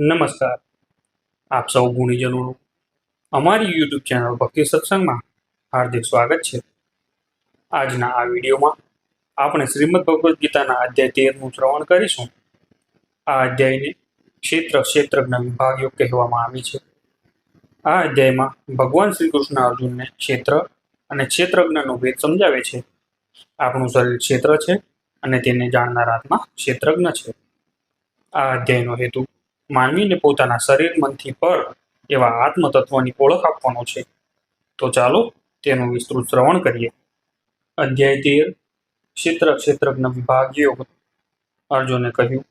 નમસ્કાર. આપ સૌ ગુણીજનોનું અમારી યુટ્યુબ ચેનલ ભક્તિ સત્સંગમાં હાર્દિક સ્વાગત છે. આજના આ વિડીયોમાં આપણે શ્રીમદ ભગવદ્ ગીતાના અધ્યાય 13નું શ્રવણ કરીશું. આ અધ્યાયને ક્ષેત્રજ્ઞ વિભાગ યોગ કહેવામાં આવે છે. આ અધ્યાયમાં ભગવાન શ્રી કૃષ્ણ અર્જુનને ક્ષેત્ર અને ક્ષેત્રજ્ઞનો ભેદ સમજાવે છે. આપણું શરીર ક્ષેત્ર છે અને તેને જાણનાર આત્મા ક્ષેત્રજ્ઞ છે. આ અધ્યાયનો હેતુ માનવીને પોતાના શરીર મનથી પર એવા આત્મતત્વની ઓળખ આપવાનો છે. તો ચાલો તેનું વિસ્તૃત શ્રવણ કરીએ. અધ્યાય 13 ક્ષેત્રજ્ઞ વિભાગ યોગ. અર્જુને કહ્યું,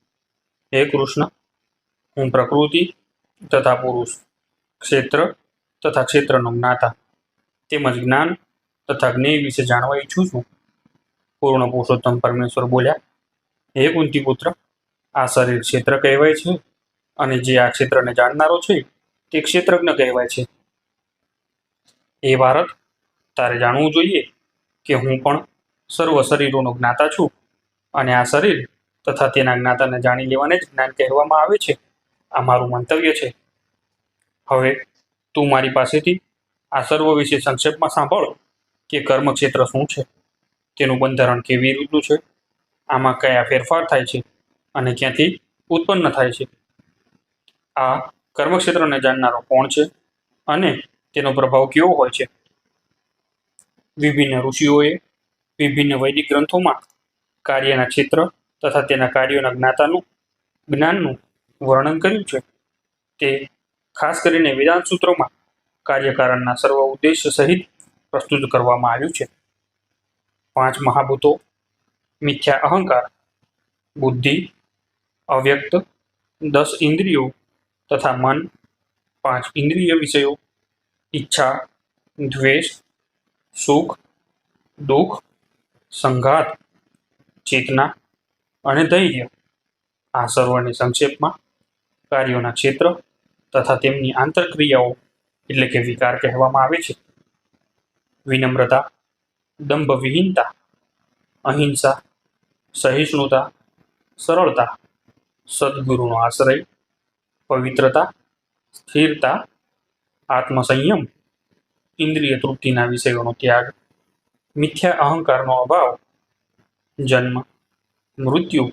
હે કૃષ્ણ, હું પ્રકૃતિ તથા પુરુષ, ક્ષેત્ર તથા ક્ષેત્રનો જ્ઞાતા તેમજ જ્ઞાન તથા જ્ઞેય વિશે જાણવા ઈચ્છું છું. પૂર્ણ પુરુષોત્તમ પરમેશ્વર બોલ્યા, હે કુંતી પુત્ર, આ શરીર ક્ષેત્ર કહેવાય છે અને જે આ ક્ષેત્રને જાણનારો છે તે ક્ષેત્રજ્ઞ કહેવાય છે. એ ભારત, તારે જાણવું જોઈએ કે હું પણ સર્વ શરીરોનો જ્ઞાતા છું અને આ શરીર તથા તેના જ્ઞાતાને જાણી લેવાને જ જ્ઞાન કહેવામાં આવે છે. આ મારું મંતવ્ય છે. હવે તું મારી પાસેથી આ સર્વ વિશે સંક્ષેપમાં સાંભળ કે કર્મક્ષેત્ર શું છે, તેનું બંધારણ કેવી રીતનું છે, આમાં કયા ફેરફાર થાય છે અને ક્યાંથી ઉત્પન્ન થાય છે. આ કર્મક્ષેત્રને જાણનારો કોણ છે અને તેનો પ્રભાવ કેવો હોય છે. વિભિન્ન ઋષિઓએ વિભિન્ન વૈદિક ગ્રંથોમાં કાર્યના ક્ષેત્ર તથા તેના કાર્યોના જ્ઞાનનું વર્ણન કર્યું છે. તે ખાસ કરીને વેદાંત સૂત્રોમાં કાર્યકારણના સર્વ ઉદ્દેશ્ય સહિત પ્રસ્તુત કરવામાં આવ્યું છે. 5 મહાભૂતો, મિથ્યા અહંકાર, બુદ્ધિ, અવ્યક્ત, 10 ઇન્દ્રિયો તથા મન, 5 ઇન્દ્રિય વિષયો, ઈચ્છા, દ્વેષ, સુખ, દુઃખ, સંઘાત, ચેતના અને ધૈર્ય, આ સર્વને સંક્ષેપમાં કાર્યોના ક્ષેત્ર તથા તેમની આંતરક્રિયાઓ એટલે કે વિકાર કહેવામાં આવે છે. વિનમ્રતા, દંભવિહીનતા, અહિંસા, સહિષ્ણુતા, સરળતા, સદગુરુનો આશ્રય, પવિત્રતા, સ્થિરતા, આત્મસંયમ, ઇન્દ્રિય તૃપ્તિના વિષયોનો ત્યાગ, મિથ્યા અહંકારનો અભાવ, જન્મ, મૃત્યુ,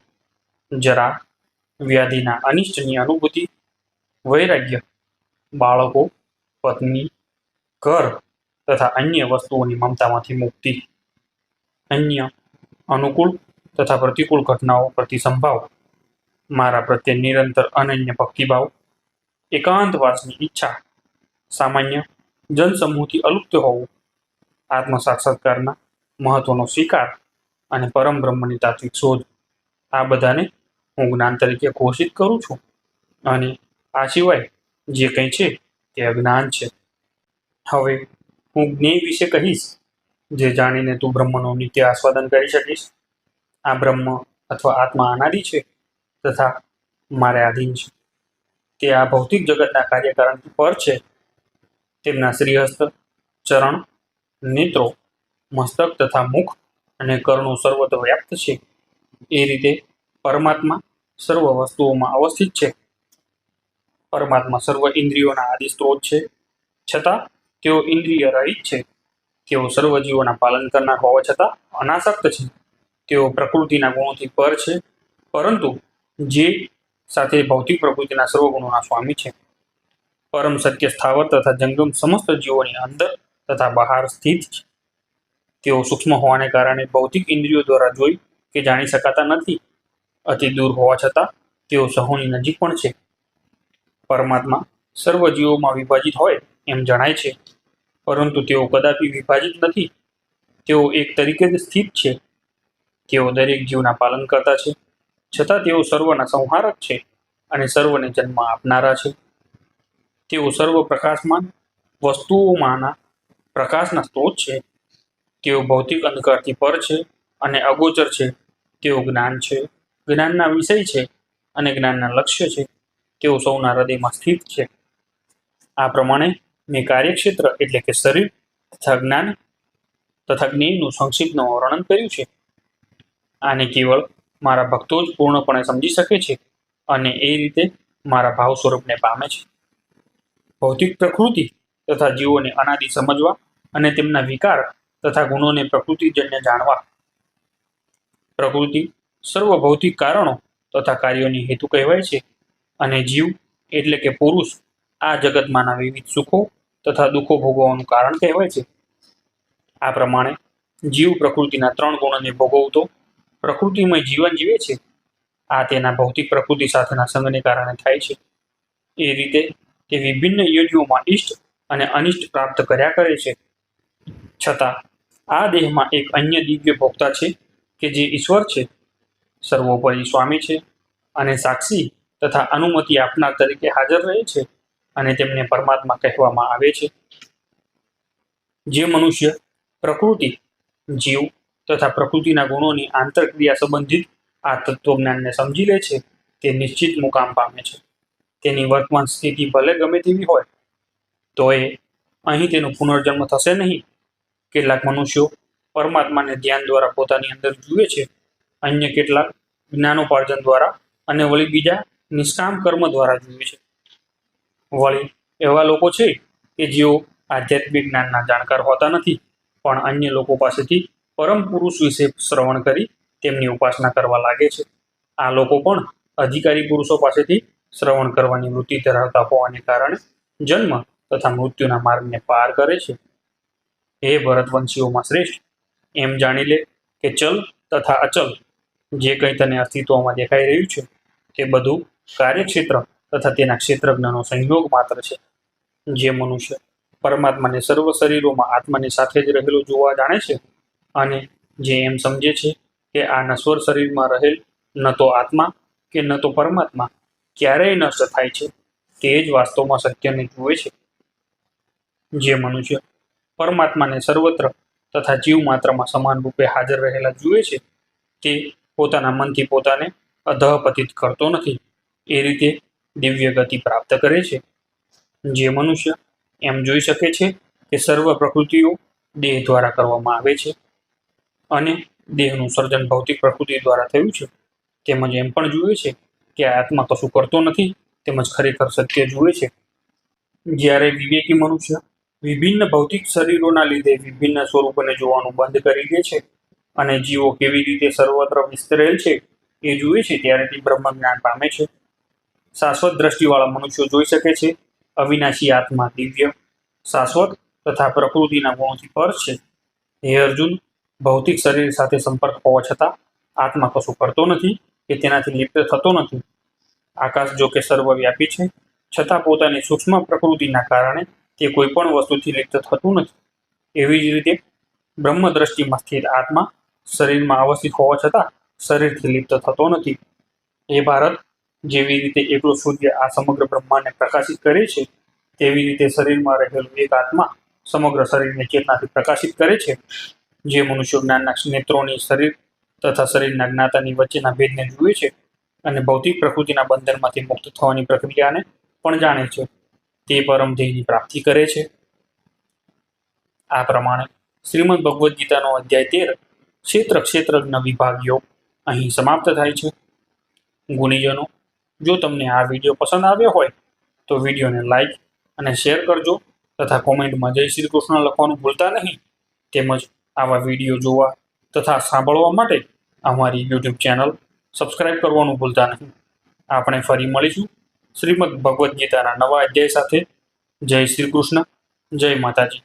જરા, વ્યાધિના અનિષ્ટની અનુભૂતિ, વૈરાગ્ય, બાળકો, પત્ની, ઘર તથા અન્ય વસ્તુઓની મમતામાંથી મુક્તિ, અન્ય અનુકૂળ તથા પ્રતિકૂળ ઘટનાઓ પ્રતિ સંભાવ, મારા પ્રત્યે નિરંતર અનન્ય ભક્તિભાવ, એકાંતવાસની ઈચ્છા, સામાન્ય જનસમૂહથી અલુપ્ત હોવું, આત્મ સાક્ષાત્કારના મહત્વનો સ્વીકાર અને પરમ બ્રહ્મની તાત્વિક શોધ, આ બધાને હું જ્ઞાન તરીકે ઘોષિત કરું છું અને આ સિવાય જે કંઈ છે તે અજ્ઞાન છે. હવે હું જ્ઞેય વિશે કહીશ, જે જાણીને તું બ્રહ્મનું નિત્ય આસ્વાદન કરી શકીશ. આ બ્રહ્મ અથવા આત્મા અનાદિ છે તથા મારે આધીન છે. તે આ ભૌતિક જગતના કાર્યકારણથી પર છે. તેમના શ્રીહસ્ત, ચરણ, નેત્રો, મસ્તક તથા મુખ અને કર્ણો સર્વત્ર વ્યાપ્ત છે. એ રીતે પરમાત્મા સર્વ વસ્તુઓમાં અવસ્થિત છે. પરમાત્મા સર્વ ઇન્દ્રિયોના આદિ સ્ત્રોત છે, છતાં તેઓ ઇન્દ્રિય રહિત છે. તેઓ સર્વ જીવોના પાલન કરનાર હોવા છતાં અનાસક્ત છે. તેઓ પ્રકૃતિના ગુણોથી પર છે, પરંતુ જે સાથે ભૌતિક પ્રકૃતિના સર્વ ગુણોના સ્વામી છે. પરમ સત્ય સ્થાવર તથા જંગમ સમસ્ત જીવોની અંદર તથા બહાર સ્થિત છે. તેઓ સૂક્ષ્મ હોવાને કારણે ભૌતિક ઇન્દ્રિયો દ્વારા જોઈ કે જાણી શકાતા નથી. અતિ દૂર હોવા છતાં તેઓ સહુની નજીક પણ છે. પરમાત્મા સર્વ જીવોમાં વિભાજિત હોય એમ જણાય છે, પરંતુ તેઓ કદાપી વિભાજિત નથી. તેઓ એક તરીકે જ સ્થિત છે. તેઓ દરેક જીવના પાલન કરતા છે, છતાં તેઓ સર્વના સંહારક છે અને સર્વને જન્મ આપનારા છે. તેઓ સર્વ પ્રકાશમાન વસ્તુઓમાંના પ્રકાશના સ્ત્રોત છે. તેઓ ભૌતિક અંધકારથી પર છે અને અગોચર છે. તેઓ જ્ઞાન છે, જ્ઞાનના વિષય છે અને જ્ઞાનના લક્ષ્ય છે. તેઓ સૌના હૃદયમાં સ્થિત છે. આ પ્રમાણે મેં કાર્યક્ષેત્ર એટલે કે શરીર તથા જ્ઞાન તથા જ્ઞેયનું સંક્ષિપ્તનું વર્ણન કર્યું છે. આને કેવળ મારા ભક્તો જ પૂર્ણપણે સમજી શકે છે અને એ રીતે મારા ભાવ સ્વરૂપને પામે છે. ભૌતિક પ્રકૃતિ તથા જીવોને અનાદિ સમજવા અને તેમના વિકાર તથા ગુણોને પ્રકૃતિજન્ય જાણવા. પ્રકૃતિ સર્વ ભૌતિક કારણો તથા કાર્યોની હેતુ કહેવાય છે અને જીવ એટલે કે પુરુષ આ જગતમાંના વિવિધ સુખો તથા દુઃખો ભોગવવાનું કારણ કહેવાય છે. આ પ્રમાણે જીવ પ્રકૃતિના 3 ગુણોને ભોગવતો પ્રકૃતિમય જીવન જીવે છે. આ તેના ભૌતિક પ્રકૃતિ સાથેના સંગને કારણે થાય છે. એ રીતે તે વિભિન્ન યોનિઓમાં ઇષ્ટ અને અનિષ્ટ પ્રાપ્ત કર્યા કરે છે. છતાં આ દેહમાં એક અન્ય દિવ્ય ભોક્તા છે કે જે ઈશ્વર છે, સર્વોપરી સ્વામી છે અને સાક્ષી તથા અનુમતિ આપનાર તરીકે હાજર રહે છે અને તેમને પરમાત્મા કહેવામાં આવે છે. જે મનુષ્ય પ્રકૃતિ, જીવ તથા પ્રકૃતિના ગુણોની આંતરક્રિયા સંબંધિત આ તત્વજ્ઞાનને સમજી લે છે તે નિશ્ચિત મુકામ પામે છે. તેની વર્તમાન સ્થિતિ ભલે ગમે તેવી હોય તો અહીં તેનો પુનર્જન્મ થશે નહીં. કેટલાક મનુષ્યો પરમાત્માને ધ્યાન દ્વારા પોતાની અંદર જુએ છે, અન્ય કેટલાક જ્ઞાનોપાર્જન દ્વારા અને વળી બીજા નિષ્કામ કર્મ દ્વારા જુએ છે. વળી એવા લોકો છે કે જેઓ આધ્યાત્મિક જ્ઞાનના જાણકાર હોતા નથી પણ અન્ય લોકો પાસેથી પરમ પુરુષ વિશે શ્રવણ કરી તેમની ઉપાસના કરવા લાગે છે. આ લોકો પણ અધિકારી પુરુષો પાસેથી શ્રવણ કરવાની વૃત્તિ ધરાવતા હોવાને કારણે જન્મ તથા મૃત્યુના માર્ગને પાર કરે છે. હે ભરતવંશીઓમાં શ્રેષ્ઠ, એમ જાણી લે કે ચલ તથા અચલ જે કંઈ તને અસ્તિત્વમાં દેખાઈ રહ્યું છે તે બધું કાર્યક્ષેત્ર તથા તેના ક્ષેત્રજ્ઞનો સંયોગ માત્ર છે. જે મનુષ્ય પરમાત્માને સર્વ શરીરોમાં આત્માની સાથે જ રહેલો જોવા જાણે છે અને જે એમ સમજે છે કે આ નશ્વર શરીરમાં રહેલ ન તો આત્મા કે ન તો પરમાત્મા ક્યારેય નષ્ટ થાય છે, તે જ વાસ્તવમાં સત્યને જુએ છે. જે મનુષ્ય પરમાત્માને સર્વત્ર તથા જીવ માત્રમાં સમાન રૂપે હાજર રહેલા જુએ છે તે પોતાના મનથી પોતાને અધઃપતિત કરતો નથી. એ રીતે દિવ્ય ગતિ પ્રાપ્ત કરે છે. જે મનુષ્ય એમ જોઈ શકે છે કે સર્વ પ્રકૃતિઓ દેહ દ્વારા કરવામાં આવે છે અને દેહનું સર્જન ભૌતિક પ્રકૃતિ દ્વારા થયું છે, તેમજ એમ પણ જુએ છે કે આત્મા કશું કરતો નથી, તેમજ ખરેખર સત્ય જુએ છે. જ્યારે વિવેકી મનુષ્ય વિભિન્ન ભૌતિક શરીરોના લીધે વિભિન્ન સ્વરૂપોને જોવાનું બંધ કરી દે છે અને જીવો કેવી રીતે સર્વત્ર વિસ્તરેલ છે એ જુએ છે, ત્યારે તે બ્રહ્મ જ્ઞાન પામે છે. શાશ્વત દ્રષ્ટિવાળા મનુષ્યો જોઈ શકે છે અવિનાશી આત્મા દિવ્ય, શાશ્વત તથા પ્રકૃતિના ગુણોથી પર છે. હે અર્જુન, ભૌતિક શરીર સાથે સંપર્ક હોવા છતાં આત્મા કશું કરતો નથી કે તેનાથી લિપ્ત થતો નથી. આકાશ જો કે સર્વવ્યાપી છે છતાં પોતાની સૂક્ષ્મ પ્રકૃતિના કારણે તે કોઈ પણ વસ્તુથી લિપ્ત થતું નથી. એવી જ રીતે બ્રહ્મ દ્રષ્ટિમાં સ્થિત આત્મા શરીરમાં અવસ્થિત હોવા છતાં શરીરથી લિપ્ત થતો નથી. એ ભારત, જેવી રીતે એકલો સૂર્ય આ સમગ્ર બ્રહ્માંડને પ્રકાશિત કરે છે તેવી રીતે શરીરમાં રહેલું એક આત્મા સમગ્ર શરીરને ચેતનાથી પ્રકાશિત કરે છે. જે મનુષ્ય જ્ઞાનના નેત્રોની શરીર તથા શરીરના જ્ઞાતાની વચ્ચેના ભેદને જુએ છે અને ભૌતિક પ્રકૃતિના બંધનમાંથી મુક્ત થવાની પ્રક્રિયાને પણ જાણે છે તે પરમ ધ્યેયની પ્રાપ્તિ કરે છે. આ પ્રમાણે શ્રીમદ ભગવદ્ ગીતાનો અધ્યાય 13 ક્ષેત્રજ્ઞ વિભાગ યોગ અહીં સમાપ્ત થાય છે. ગુણીજનો, જો તમને આ વિડીયો પસંદ આવ્યો હોય તો વિડીયોને લાઈક અને શેર કરજો તથા કોમેન્ટમાં જય શ્રી કૃષ્ણ લખવાનું ભૂલતા નહીં. તેમજ આવા વિડીયો જોવા તથા સાંભળવા માટે અમારી યુટ્યુબ ચેનલ સબસ્ક્રાઈબ કરવાનું ભૂલતા નહીં. આપણે ફરી મળીશું શ્રીમદ ભગવદ્ ગીતાના નવા અધ્યાય સાથે. જય શ્રી કૃષ્ણ, જય માતાજી.